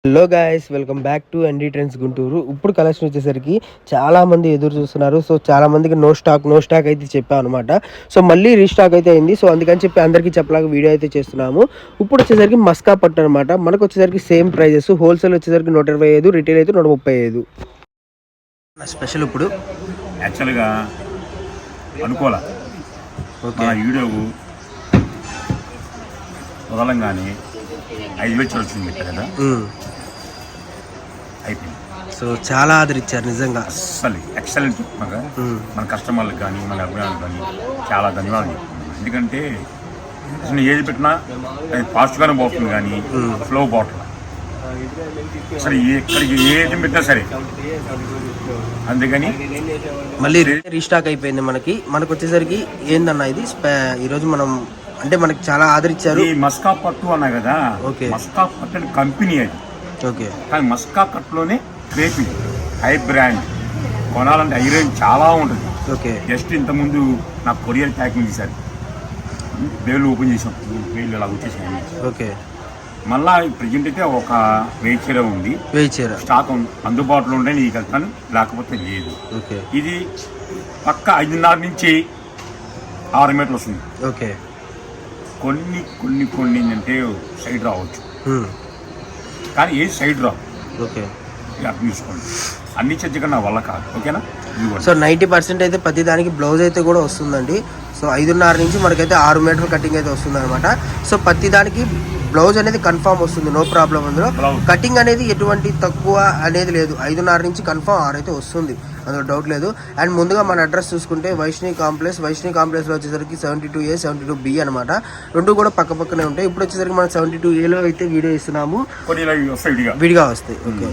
Hello guys, welcome back to ND trends Guntur. ఇప్పుడు collection వచ్చేసరికి చాలా మంది ఎదురు చూస్తున్నారు. సో చాలా మందికి నో స్టాక్ అయితే చెప్పాను అనమాట. సో మళ్ళీ రీస్టాక్ అయితే అయింది. సో అందుకని చెప్పి అందరికీ చెప్పలాగా వీడియో అయితే చేస్తున్నాము. ఇప్పుడు వచ్చేసరికి మస్కా పట్టు అనమాట. మనకు వచ్చేసరికి సేమ్ ప్రైజెస్. హోల్సేల్ వచ్చేసరికి 125, రిటైల్ అయితే 135. స్పెషల్ ఇప్పుడు యాక్చువల్గా అనుకోలే మన వీడియో వదలంగానే 5,000 వచ్చింది కదా, అయిపోయింది. సో చాలా ఆదరించారు నిజంగా, అసలు ఎక్సలెంట్ చెప్తున్నాగా. మన కస్టమర్లకు కానీ మన అభిమానులకు కానీ చాలా ధన్యవాదాలు చెప్తున్నాను. ఎందుకంటే అసలు ఏది పెట్టినా అది ఫాస్ట్గానే పోతుంది కానీ ఫ్లో పోవట్లేదు. అసలు ఎక్కడికి ఏది పెట్టినా సరే. అందుకని మళ్ళీ రీస్టాక్ అయిపోయింది. మనకు వచ్చేసరికి ఏందన్నా ఇది ఈరోజు మనం అంటే మనకి చాలా ఆదరించారు. ఈ మస్కా పట్టు అన్నా కదా, మస్కా పట్టు అని కంపెనీ అది. ఓకే, కానీ మస్కా కట్టులోనే క్రేపింగ్ హై బ్రాండ్ కొనాలంటే ఐరన్ చాలా ఉంటుంది. ఓకే, జస్ట్ ఇంతకుముందు నాకు కొరియర్ ప్యాకింగ్ చేశారు, వేలు ఓపెన్ చేసాం, వేలు ఇలా వచ్చేసాయి. ఓకే, మళ్ళా ప్రజెంట్ అయితే ఒక వెయిట్ చీర ఉంది, స్టాక్ అందుబాటులో ఉంటే నీకు వెళ్తాను, లేకపోతే లేదు. ఇది పక్క 5.5 నుంచి 6 మీటర్లు వస్తుంది. ఓకే, కొన్ని ఏంటంటే సైడ్ రావచ్చు, కానీ ఏ సైడ్ రావు. ఓకే, అర్థం తీసుకోండి. అన్ని చర్చ కన్నా వల్ల కాదు. ఓకేనా. సో 90% అయితే ప్రతి దానికి బ్లౌజ్ అయితే కూడా వస్తుందండి. సో 5.5 నుంచి మనకైతే 6 మీటర్ కటింగ్ అయితే వస్తుంది అనమాట. సో ప్రతి దానికి బ్లౌజ్ అనేది కన్ఫామ్ వస్తుంది, నో ప్రాబ్లం. అందులో కటింగ్ అనేది ఎటువంటి తక్కువ అనేది లేదు. 5.5 నుంచి కన్ఫామ్ 6 అయితే వస్తుంది, అందులో డౌట్ లేదు. అండ్ ముందుగా మన అడ్రస్ చూసుకుంటే వైష్ణవి కాంప్లెక్స్లో వచ్చేసరికి 72A 72B అనమాట. రెండు కూడా పక్క పక్కనే ఉంటాయి. ఇప్పుడు వచ్చేసరికి మనం 72Aలో అయితే వీడియో ఇస్తున్నాము, విడిగా వస్తాయి. ఓకే,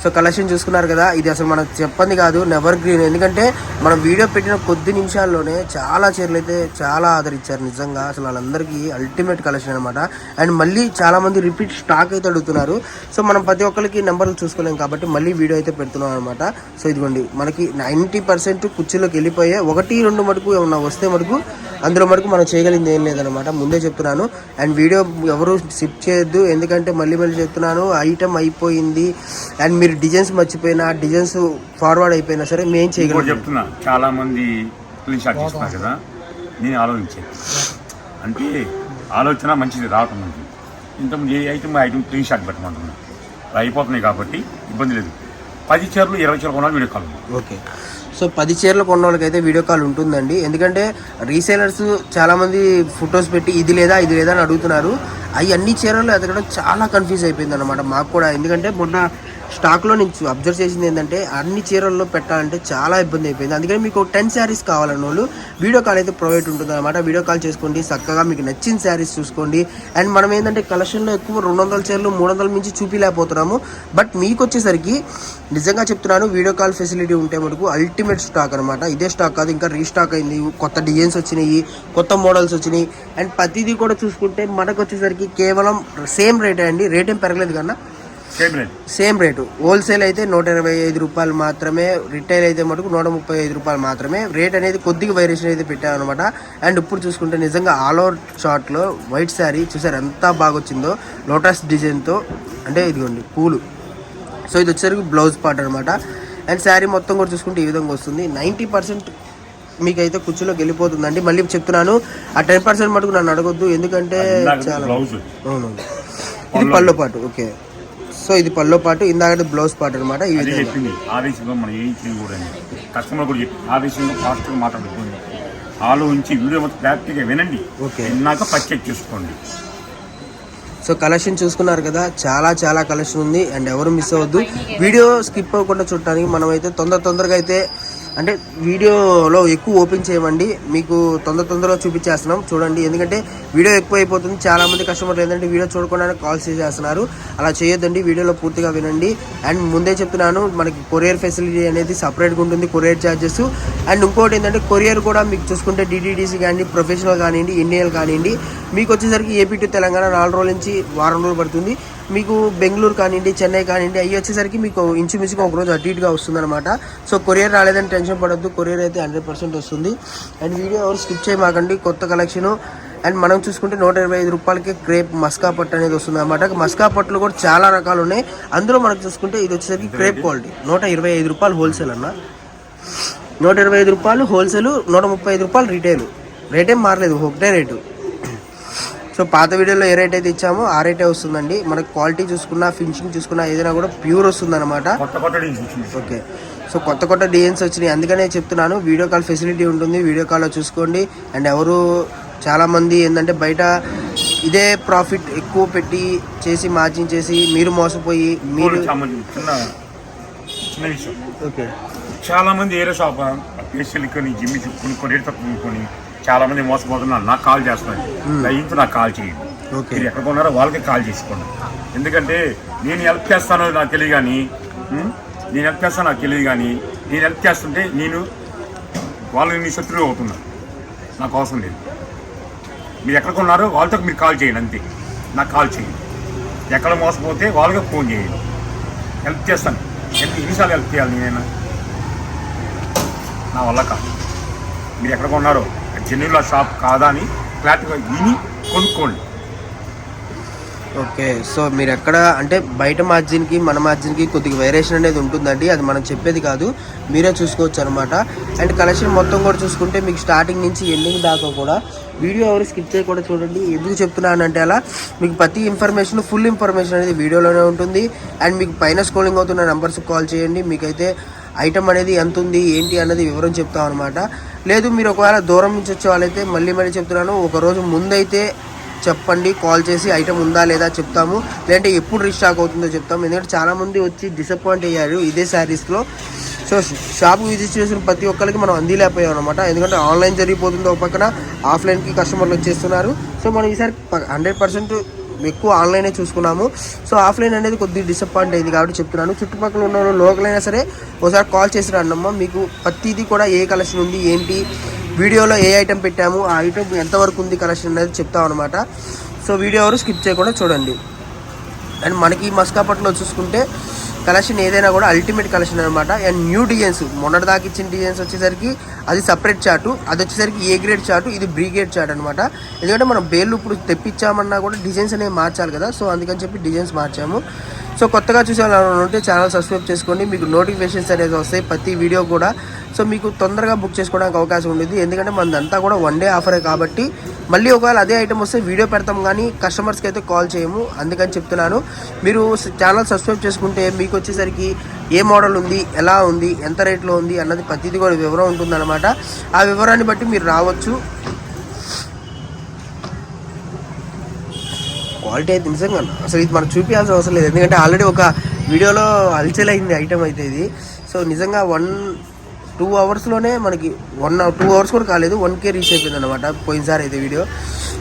సో కలెక్షన్ చూసుకున్నారు కదా, ఇది అసలు మనకు చెప్పంది కాదు, నెవర్ గ్రీన్. ఎందుకంటే మనం వీడియో పెట్టిన కొద్ది నిమిషాల్లోనే చాలా చీరలు అయితే చాలా ఆదరించారు నిజంగా. అసలు వాళ్ళందరికీ అల్టిమేట్ కలెక్షన్ అనమాట. అండ్ మళ్ళీ చాలా మంది రిపీట్ స్టాక్ అయితే అడుగుతున్నారు. సో మనం ప్రతి ఒక్కరికి నెంబర్లు చూసుకోలేం కాబట్టి మళ్ళీ వీడియో అయితే పెడుతున్నాం అనమాట. సో ఇదిగోండి, మనకి 90% కుర్చీలోకి వెళ్ళిపోయే 1-2 మటుకు ఏమన్నా వస్తే మటుకు అందులో మటుకు మనం చేయగలిగింది ఏం లేదనమాట, ముందే చెప్తున్నాను. అండ్ వీడియో ఎవరు స్కిప్ చేయొద్దు, ఎందుకంటే మళ్ళీ చెప్తున్నాను, ఐటమ్ అయిపోయింది అండ్ మీరు డిజైన్స్ మర్చిపోయినా, డిజైన్స్ ఫార్వర్డ్ అయిపోయినా సరే మేము చేయగలం. చెప్తున్నా, చాలా మంది స్టార్ట్ చేస్తున్నారు కదా, నేను ఆలోచించాను. అంటే ఆలోచన మంచిది, రావటం మంచిది. ఇంతకుముందు ఏ ఐటమ్ క్లీన్ షాట్ పెట్టమంటున్నాను, అయిపోతున్నాయి కాబట్టి ఇబ్బంది లేదు. 10 చీరలు 20 చీరలు కొనాలి వీడియో కాల్. ఓకే, సో 10 చీరలు కొన్న వాళ్ళకి అయితే వీడియో కాల్ ఉంటుందండి. ఎందుకంటే రీసేలర్స్ చాలామంది ఫొటోస్ పెట్టి ఇది లేదా అని అడుగుతున్నారు. అవి అన్ని చీరలు ఎదగడం చాలా కన్ఫ్యూజ్ అయిపోయింది అనమాట మాకు కూడా. ఎందుకంటే మొన్న స్టాక్లో నేను అబ్జర్వ్ చేసింది ఏంటంటే అన్ని చీరల్లో పెట్టాలంటే చాలా ఇబ్బంది అయిపోయింది. అందుకని మీకు 10 శారీస్ కావాలన్న వాళ్ళు వీడియో కాల్ అయితే ప్రొవైడ్ ఉంటుంది అనమాట. వీడియో కాల్ చేసుకోండి, చక్కగా మీకు నచ్చిన శారీస్ చూసుకోండి. అండ్ మనం ఏంటంటే కలెక్షన్లో ఎక్కువ 200 చీరలు 300 మించి చూపిలేకపోతున్నాము. బట్ మీకు వచ్చేసరికి నిజంగా చెప్తున్నాను, వీడియో కాల్ ఫెసిలిటీ ఉంటే మనకు అల్టిమేట్ స్టాక్ అనమాట. ఇదే స్టాక్ కాదు, ఇంకా రీస్టాక్ అయింది, కొత్త డిజైన్స్ వచ్చినాయి, కొత్త మోడల్స్ వచ్చినాయి. అండ్ ప్రతిదీ కూడా చూసుకుంటే మనకు వచ్చేసరికి కేవలం సేమ్ రేటే అండి, రేట్ ఏం పెరగలేదు కన్నా, సేమ్ రేటు. హోల్సేల్ అయితే 125 రూపాయలు మాత్రమే, రిటైల్ అయితే మటుకు 135 రూపాయలు మాత్రమే. రేట్ అనేది కొద్దిగా వేరియేషన్ అయితే పెట్టామన్నమాట. అండ్ ఇప్పుడు చూసుకుంటే నిజంగా ఆల్ ఓవర్ షార్ట్లో వైట్ శారీ చూసారు ఎంత బాగా వచ్చిందో, లోటస్ డిజైన్తో. అంటే ఇదిగోండి పూలు. సో ఇది వచ్చేసరికి బ్లౌజ్ పార్ట్ అనమాట. అండ్ శారీ మొత్తం కూడా చూసుకుంటే ఈ విధంగా వస్తుంది. 90% మీకైతే కుర్చీలోకి వెళ్ళిపోతుందండి. మళ్ళీ చెప్తున్నాను, ఆ 10% మటుకు నన్ను అడగొద్దు, ఎందుకంటే చాలా. అవును, ఇది పళ్ళు పాటు. ఓకే, సో ఇది పల్లో పాటు, ఇందాక బ్లౌజ్ పార్ట్ అనమాట. ఈ చెప్పింది ఆవేశంగా మనం ఏం చేయకూడదు, కస్టమర్ కూడా చెప్పి ఆవేశంగా ఫాస్ట్గా మాట్లాడుకోండి, ఆలోచించి వీడియో మొత్తం క్లారిటీగా వినండి. ఓకే, విన్నాక పర్చేజ్ చేసుకోండి. సో కలెక్షన్ చూసుకున్నారు కదా, చాలా కలెక్షన్ ఉంది. అండ్ ఎవరు మిస్ అవ్వద్దు, వీడియో స్కిప్ అవ్వకుండా చూడటానికి మనమైతే తొందరగా అయితే అంటే వీడియోలో ఎక్కువ ఓపెన్ చేయమండి, మీకు తొందరగా చూపించేస్తున్నాం చూడండి. ఎందుకంటే వీడియో ఎక్కువ అయిపోతుంది, చాలామంది కస్టమర్లు ఏంటంటే వీడియో చూడకుండానే కాల్స్ చేసేస్తున్నారు. అలా చేయొద్దండి, వీడియోలో పూర్తిగా వినండి. అండ్ ముందే చెప్తున్నాను, మనకి కొరియర్ ఫెసిలిటీ అనేది సపరేట్గా ఉంటుంది, కొరియర్ ఛార్జెస్. అండ్ ఇంకోటి ఏంటంటే కొరియర్ కూడా మీకు చూసుకుంటే DTDC కానీ, ప్రొఫెషనల్ కానివ్వండి, ఇండియన్ కానివ్వండి, మీకు వచ్చేసరికి ఏపీ టు తెలంగాణ 4 రోజుల నుంచి వారం రోజులు పడుతుంది. మీకు బెంగళూరు కానివ్వండి, చెన్నై కానివ్వండి, అవి వచ్చేసరికి మీకు ఇంచుమించుగా ఒక రోజు అటు ఇటుగా వస్తుంది అనమాట. సో కొరియర్ రాలేదని టెన్షన్ పడొద్దు, కొరియర్ అయితే 100% వస్తుంది. అండ్ వీడియో ఎవరు స్కిప్ చేయమాకండి. కొత్త కలెక్షను. అండ్ మనం చూసుకుంటే 125 రూపాయలకి క్రేప్ మస్కా పట్టు అనేది వస్తుంది అనమాట. మస్కా పట్టులు కూడా చాలా రకాలు ఉన్నాయి. అందులో మనకు చూసుకుంటే ఇది వచ్చేసరికి క్రేప్ క్వాలిటీ 125 రూపాయలు హోల్సేల్ అన్న. 125 రూపాయలు హోల్సేల్, 135 రూపాయలు రీటైల్. రేట్ ఏం మారలేదు, ఒకటే రేటు. సో పాత వీడియోలో ఏ రేట్ అయితే ఇచ్చామో ఆ రేటే వస్తుందండి. మనకి క్వాలిటీ చూసుకున్నా, ఫినిషింగ్ చూసుకున్నా ఏదైనా కూడా ప్యూర్ వస్తుంది అనమాట. ఓకే. సో కొత్త డిజైన్స్ వచ్చినాయి, అందుకనే చెప్తున్నాను. వీడియో కాల్ ఫెసిలిటీ ఉంటుంది, వీడియో కాల్లో చూసుకోండి. అండ్ ఎవరు చాలామంది ఏంటంటే బయట ఇదే ప్రాఫిట్ ఎక్కువ పెట్టి చేసి మార్జిన్ చేసి మీరు మోసపోయి మీరు చిన్న విషయం. ఓకే. చాలా మంది ఏరే షాప్ ఫేషియల్ కొని జిమ్ కొనుక్కొని రేట్ తక్కువ కొనుక్కొని చాలా మంది మోసపోతున్నారు. నాకు కాల్ చేస్తున్నారు, దయచేసి నాకు కాల్ చేయండి. మీరు ఎక్కడ కొన్నారో వాళ్ళకి కాల్ చేసుకోండి. ఎందుకంటే నేను హెల్ప్ చేస్తానో నాకు తెలియదు కానీ, నేను హెల్ప్ చేస్తానో నాకు తెలియదు కానీ, నేను హెల్ప్ చేస్తుంటే నేను వాళ్ళని నీ శత్రువు అవుతున్నాను. నాకు అవసరం లేదు. మీరు ఎక్కడ కొన్నారో వాళ్ళతో మీరు కాల్ చేయండి, అంతే. నాకు కాల్ చేయండి. ఎక్కడ మోసపోతే వాళ్ళకే ఫోన్ చేయండి. హెల్ప్ చేస్తాను. ఎన్నిసార్లు హెల్ప్ చేయాలి నేనైనా? నా వల్ల కాదు. మీరు ఎక్కడ కొన్నారో జెన్యున్ షాప్ కాదా అని క్లారిటీగా విని కొనుక్కోండి. ఓకే. సో మీరు ఎక్కడ అంటే బయట మార్జిన్కి మన మార్జిన్కి కొద్దిగా వేరియేషన్ అనేది ఉంటుందండి. అది మనం చెప్పేది కాదు, మీరే చూసుకోవచ్చు అనమాట. అండ్ కలెక్షన్ మొత్తం కూడా చూసుకుంటే మీకు స్టార్టింగ్ నుంచి ఎండింగ్ దాకా కూడా వీడియో ఎవరు స్కిప్ చేయకుండా చూడండి. ఎందుకు చెప్తున్నానంటే అలా మీకు ప్రతి ఇన్ఫర్మేషన్, ఫుల్ ఇన్ఫర్మేషన్ అనేది వీడియోలోనే ఉంటుంది. అండ్ మీకు పైన స్క్రోలింగ్ అవుతున్న నెంబర్స్కి కాల్ చేయండి. మీకైతే ఐటమ్ అనేది ఎంత ఉంది ఏంటి అన్నది వివరం చెప్తాం అనమాట. లేదు మీరు ఒకవేళ దూరం నుంచి వచ్చే వాళ్ళైతే మళ్ళీ చెప్తున్నాను, ఒకరోజు ముందైతే చెప్పండి, కాల్ చేసి ఐటమ్ ఉందా లేదా చెప్తాము. లేదంటే ఎప్పుడు రీస్టాక్ అవుతుందో చెప్తాము. ఎందుకంటే చాలామంది వచ్చి డిసప్పాయింట్ అయ్యారు ఇదే శారీస్లో. సో షాప్కి విజిట్ చేసిన ప్రతి ఒక్కరికి మనం అందిలేకపోయాం అనమాట. ఎందుకంటే ఆన్లైన్ జరిగిపోతుంది, ఒక పక్కన ఆఫ్లైన్కి కస్టమర్లు వచ్చేస్తున్నారు. సో మనం ఈసారి 100% ఎక్కువ ఆన్లైనే చూసుకున్నాము. సో ఆఫ్లైన్ అనేది కొద్దిగా డిసప్పాయింట్ అయింది కాబట్టి చెప్తున్నాను. చుట్టుపక్కల ఉన్న వాళ్ళు లోకల్ అయినా సరే ఒకసారి కాల్ చేసి రండమ్మా. మీకు ప్రతిదీ కూడా ఏ కలెక్షన్ ఉంది ఏంటి, వీడియోలో ఏ ఐటమ్ పెట్టాము, ఆ ఐటమ్ ఎంతవరకు ఉంది కలెక్షన్ అనేది చెప్తాం అనమాట. సో వీడియో ఎవరు స్కిప్ చేయకుండా చూడండి. అండ్ మనకి మస్కా పట్టులో చూసుకుంటే కలెక్షన్ ఏదైనా కూడా అల్టిమేట్ కలెక్షన్ అనమాట. అండ్ న్యూ డిజైన్స్, మొన్నటి దాకా ఇచ్చిన డిజైన్స్ వచ్చేసరికి అది సపరేట్ చార్టు, అది వచ్చేసరికి ఏ గ్రేడ్ చార్టు, ఇది బ్రీ గ్రేడ్ చార్ట్ అనమాట. ఎందుకంటే మనం బేర్లు ఇప్పుడు తెప్పించామన్నా కూడా డిజైన్స్ అనేవి మార్చాలి కదా. సో అందుకని చెప్పి డిజైన్స్ మార్చాము. సో కొత్తగా చూసే వాళ్ళు ఉంటే ఛానల్ సబ్స్క్రైబ్ చేసుకోండి, మీకు నోటిఫికేషన్స్ అనేది వస్తాయి ప్రతి వీడియో కూడా. సో మీకు తొందరగా బుక్ చేసుకోవడానికి అవకాశం ఉండేది. ఎందుకంటే మనదంతా కూడా 1 డే ఆఫరే కాబట్టి మళ్ళీ ఒకవేళ అదే ఐటమ్ వస్తే వీడియో పెడతాం కానీ కస్టమర్స్కి అయితే కాల్ చేయము. అందుకని చెప్తున్నాను. మీరు ఛానల్ సబ్స్క్రైబ్ చేసుకుంటే మీకు వచ్చేసరికి ఏ మోడల్ ఉంది, ఎలా ఉంది, ఎంత రేట్లో ఉంది అన్నది ప్రతిదీ కూడా వివరం ఉంటుందన్నమాట. ఆ వివరాన్ని బట్టి మీరు రావచ్చు. క్వాలిటీ అయితే నిజంగా అసలు ఇది మనం చూపించాల్సిన అవసరం లేదు, ఎందుకంటే ఆల్రెడీ ఒక వీడియోలో హల్చల్ అయింది ఐటమ్ అయితే ఇది. సో నిజంగా 1-2 అవర్స్లోనే మనకి 1-2 అవర్స్ కూడా కాలేదు, 1K రీచ్ అయిపోయింది అనమాట పోయినసారి అయితే వీడియో.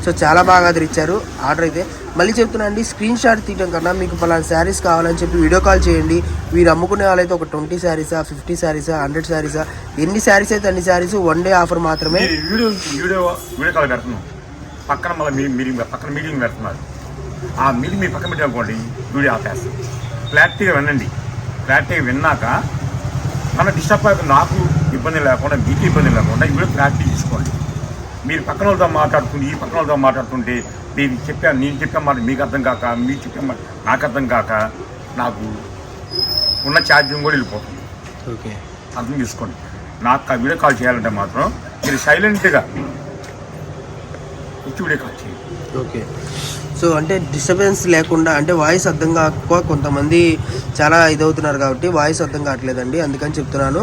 సో చాలా బాగా ఇచ్చారు ఆర్డర్ అయితే. మళ్ళీ చెప్తున్నా అండి, స్క్రీన్ షాట్ తీయడం కన్నా మీకు పలానా శారీస్ కావాలని చెప్పి వీడియో కాల్ చేయండి. మీరు అమ్ముకునే వాళ్ళైతే ఒక 20 శారీసా, 50 శారీసా, 100 శారీసా, ఎన్ని శారీస్ అయితే అన్ని శారీస్ 1 డే ఆఫర్ మాత్రమే. వీడియో కాల్ పెడుతున్నాం, పక్కన మళ్ళీ పక్కన మీటింగ్ పెడుతున్నారు. ఆ మీటింగ్ మీ పక్కన పెట్టానుకోండి, వీడియో ఆపేస్తాం. క్లారిటీగా వినండి. క్లారిటీగా విన్నాక మన డిస్టర్బ్ అయిపోయి నాకు ఇబ్బంది లేకుండా, మీకు ఇబ్బంది లేకుండా వీడియో క్లారిటీ తీసుకోండి. మీరు పక్కన వాళ్ళతో మాట్లాడుతుంటే, ఈ పక్కన వాళ్ళతో మాట్లాడుతుంటే నేను చెప్పే మాట మీకు అర్థం కాక, మీరు చెప్పే మాట నాకు అర్థం కాక నాకు ఉన్న ఛార్జింగ్ కూడా వెళ్ళిపోతుంది. ఓకే, అర్థం చేసుకోండి. నాకు వీడియో కాల్ చేయాలంటే మాత్రం మీరు సైలెంట్గా వచ్చి వీడియో కాల్ చేయండి. ఓకే. సో అంటే డిస్టర్బెన్స్ లేకుండా, అంటే వాయిస్ అర్థం కాక కొంతమంది చాలా ఇదవుతున్నారు కాబట్టి వాయిస్ అర్థం కావట్లేదండి, అందుకని చెప్తున్నాను.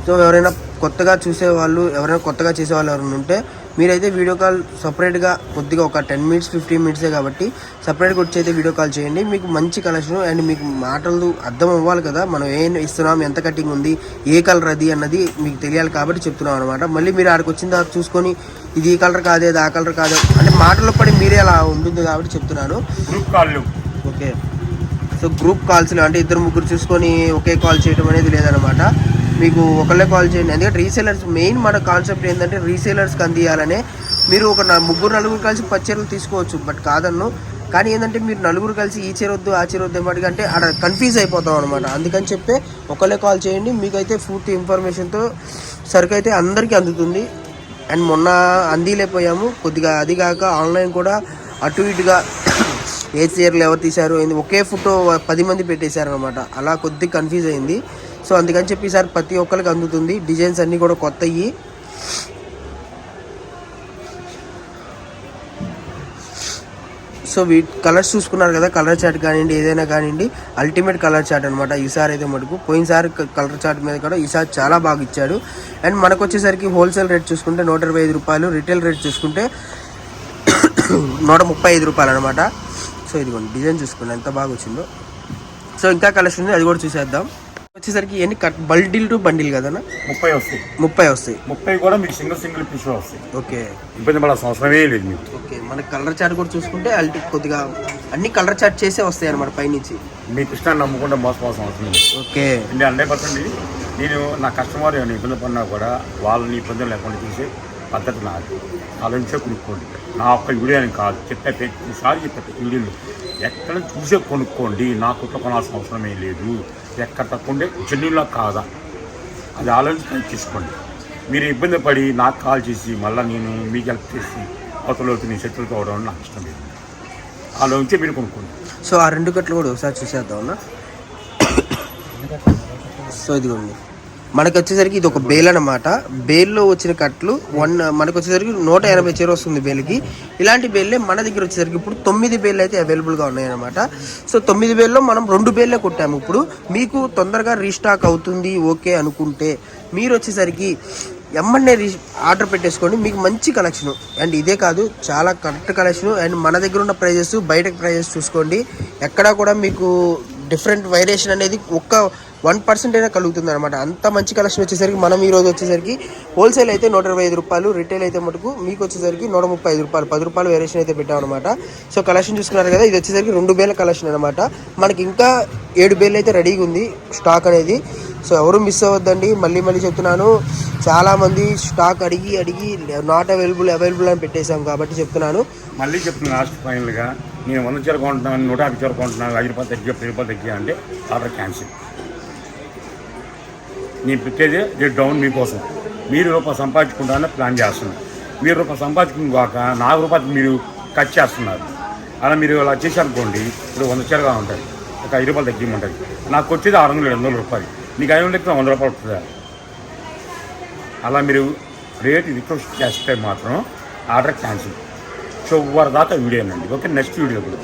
సో ఎవరైనా కొత్తగా చూసేవాళ్ళు, ఎవరైనా కొత్తగా చేసేవాళ్ళు ఎవరైనా ఉంటే మీరైతే వీడియో కాల్ సపరేట్గా కొద్దిగా ఒక 10 మినిట్స్ 15 మినిట్సే కాబట్టి సపరేట్గా వచ్చి అయితే వీడియో కాల్ చేయండి. మీకు మంచి కలెక్షన్ అండ్ మీకు మాటలు అర్థం అవ్వాలి కదా, మనం ఏం ఇస్తున్నాం, ఎంత కటింగ్ ఉంది, ఏ కలర్ అది అన్నది మీకు తెలియాలి కాబట్టి చెప్తున్నాం అనమాట. మళ్ళీ మీరు ఆడికి వచ్చిన తర్వాత చూసుకొని ఇది ఈ కలర్ కాదే, ఆ కలర్ కాదే అంటే మాటల్లో పడి మీరే అలా ఉంటుంది కాబట్టి చెప్తున్నాను. Group call. Okay. So group కాల్స్లో అంటే 2-3 చూసుకొని ఒకే కాల్ చేయడం అనేది లేదనమాట. మీకు ఒకళ్ళే కాల్ చేయండి. ఎందుకంటే రీసేలర్స్ మెయిన్ మన కాన్సెప్ట్ ఏంటంటే రీసేలర్స్కి అందియాలనే. మీరు ఒక 3-4 కలిసి 10 చీరలు తీసుకోవచ్చు, బట్ కాదన్ను కానీ ఏంటంటే మీరు నలుగురు కలిసి ఈ చీర వద్దు ఆ చీర వద్దు ఏమాటికి అంటే అక్కడ కన్ఫ్యూజ్ అయిపోతాం అనమాట. అందుకని చెప్పి ఒకళ్ళే కాల్ చేయండి, మీకైతే పూర్తి ఇన్ఫర్మేషన్తో సరుకు అయితే అందరికీ అందుతుంది. అండ్ మొన్న అందిలేకపోయాము కొద్దిగా, అది కాక ఆన్లైన్ కూడా అటు ఇటుగా ఏ చీరలు ఎవరు తీశారు ఒకే ఫోటో 10 మంది పెట్టేశారనమాట. అలా కొద్దిగా కన్ఫ్యూజ్ అయింది. సో అందుకని చెప్పి ఈసారి ప్రతి ఒక్కరికి అందుతుంది. డిజైన్స్ అన్నీ కూడా కొత్తవి. సో కలర్స్ చూసుకున్నారు కదా, కలర్ చార్ట్ కానివ్వండి ఏదైనా కానివ్వండి అల్టిమేట్ కలర్ చార్ట్ అనమాట. ఈసారి అయితే మటుకు పోయినసారి కలర్ చార్ట్ మీద కూడా ఈసారి చాలా బాగా ఇచ్చాడు. అండ్ మనకు వచ్చేసరికి హోల్సేల్ రేట్ చూసుకుంటే 125 రూపాయలు, రిటైల్ రేట్ చూసుకుంటే 135 రూపాయలు అనమాట. సో ఇదిగోండి డిజైన్ చూసుకోండి ఎంత బాగా వచ్చిందో. సో ఇంకా కలెక్షన్ ఉంది, అది కూడా చూసేద్దాం. వచ్చేసరికి ఎన్ని బండిల్ టు బండిల్ కదన్నా? 30 వస్తాయి. 30 కూడా మీకు సింగిల్ పీస్ వస్తాయి. ఓకే, ఇబ్బంది పడాల్సిన అవసరమే లేదు మీకు. ఓకే, మనకి కలర్ చార్ట్ కూడా చూసుకుంటే కొద్దిగా అన్ని కలర్ చార్ట్ చేసే వస్తాయి అనమాట పైనుంచి. మీ కృష్ణాన్ని నమ్ముకుంటే మోసపోవాల్సిన అవసరం లేదు. ఓకే అంటే 100% నేను నా కస్టమర్ ఏమైనా ఇబ్బంది పడినా కూడా వాళ్ళని ఇబ్బందులు లేకుండా చూసే పద్ధతి నాది. ఆలోచించే కొనుక్కోండి. నా ఒక్క వీడియో అని కాదు, ప్రతిసారి చెప్పే వీడియోలు ఎక్కడ చూసే కొనుక్కోండి. నా కుట్ల కొనాల్సిన అవసరమే లేదు. ఎక్కడ తక్కువ జన్యుల్లో కాదా అది ఆలోచించి తీసుకోండి. మీరు ఇబ్బంది పడి నాకు కాల్ చేసి మళ్ళీ నేను మీకు హెల్ప్ చేసి అవతలవుతు నీ శత్రువుతో అవడం నాకు ఇష్టం లేదు. ఆలోచించి మీరు కొనుక్కోండి. సో ఆ 2 కట్లు కూడా ఒకసారి చూసేద్దామన్నా. సో ఇదిగోండి మనకు వచ్చేసరికి ఇది ఒక బేల్ అనమాట. బేల్లో వచ్చిన కట్లు మనకు వచ్చేసరికి 180 చీర వస్తుంది బేల్కి. ఇలాంటి బేల్లే మన దగ్గర వచ్చేసరికి ఇప్పుడు 9 బేళ్ళు అయితే అవైలబుల్గా ఉన్నాయన్నమాట. సో 9 బేల్లో మనం 2 బేళ్ళే కొట్టాము. ఇప్పుడు మీకు తొందరగా రీస్టాక్ అవుతుంది ఓకే అనుకుంటే మీరు వచ్చేసరికి ఎమ్మన్నే ఆర్డర్ పెట్టేసుకోండి, మీకు మంచి కలెక్షన్. అండ్ ఇదే కాదు చాలా కరెక్ట్ కలెక్షన్. అండ్ మన దగ్గర ఉన్న ప్రైజెస్ బయట ప్రైజెస్ చూసుకోండి, ఎక్కడా కూడా మీకు డిఫరెంట్ వేరియేషన్ అనేది 1% అయినా కలుగుతుంది అనమాట. అంత మంచి కలెక్షన్ వచ్చేసరికి మనం ఈరోజు వచ్చేసరికి హోల్సేల్ అయితే 125 రూపాయలు, రిటైల్ అయితే మటుకు మీకు వచ్చేసరికి 135 రూపాయలు, 10 రూపాయలు వేరియేషన్ అయితే పెట్టామన్నమాట. సో కలెక్షన్ చూసుకున్నారు కదా, ఇది వచ్చేసరికి 2 బేల కలెక్షన్ అనమాట. మనకి ఇంకా 7 బేలు అయితే రెడీగా ఉంది స్టాక్ అనేది. సో ఎవరు మిస్ అవ్వద్దండి, మళ్ళీ చెప్తున్నాను. చాలామంది స్టాక్ అడిగి నాట్ అవైలబుల్ అని పెట్టేశాం కాబట్టి చెప్తున్నాను. మళ్ళీ చెప్తున్నాను లాస్ట్ ఫైనల్గా, నేను 100 చీర కొంటున్నాను, 150 చీర కొంటున్నాను, 5 రూపాయలు తగ్గి 10 రూపాయలు తగ్గి అంటే ఆర్డర్ క్యాన్సిల్. నేను పెట్టేది రేట్ డౌన్ మీకోసం. మీరు రూపాయలు సంపాదించుకుంటారని ప్లాన్ చేస్తున్నారు. మీరు రూపాయలు సంపాదించుకున్నాక 4 రూపాయలు మీరు కట్ చేస్తున్నారు. అలా మీరు అలా చేశారనుకోండి, ఇప్పుడు 100 చీరగా ఉంటుంది, ఒక 5 రూపాయలు తగ్గిమంటుంది. నాకు వచ్చేది 600-700 రూపాయలు, మీకు 500 లెక్క 100 రూపాయలు వస్తుందా? అలా మీరు రేట్ రిక్వెస్ట్ చేస్తే మాత్రం ఆర్డర్ క్యాన్సిల్. సో వారి దాకా వీడియో అండి. ఓకే, నెక్స్ట్ వీడియో కూడా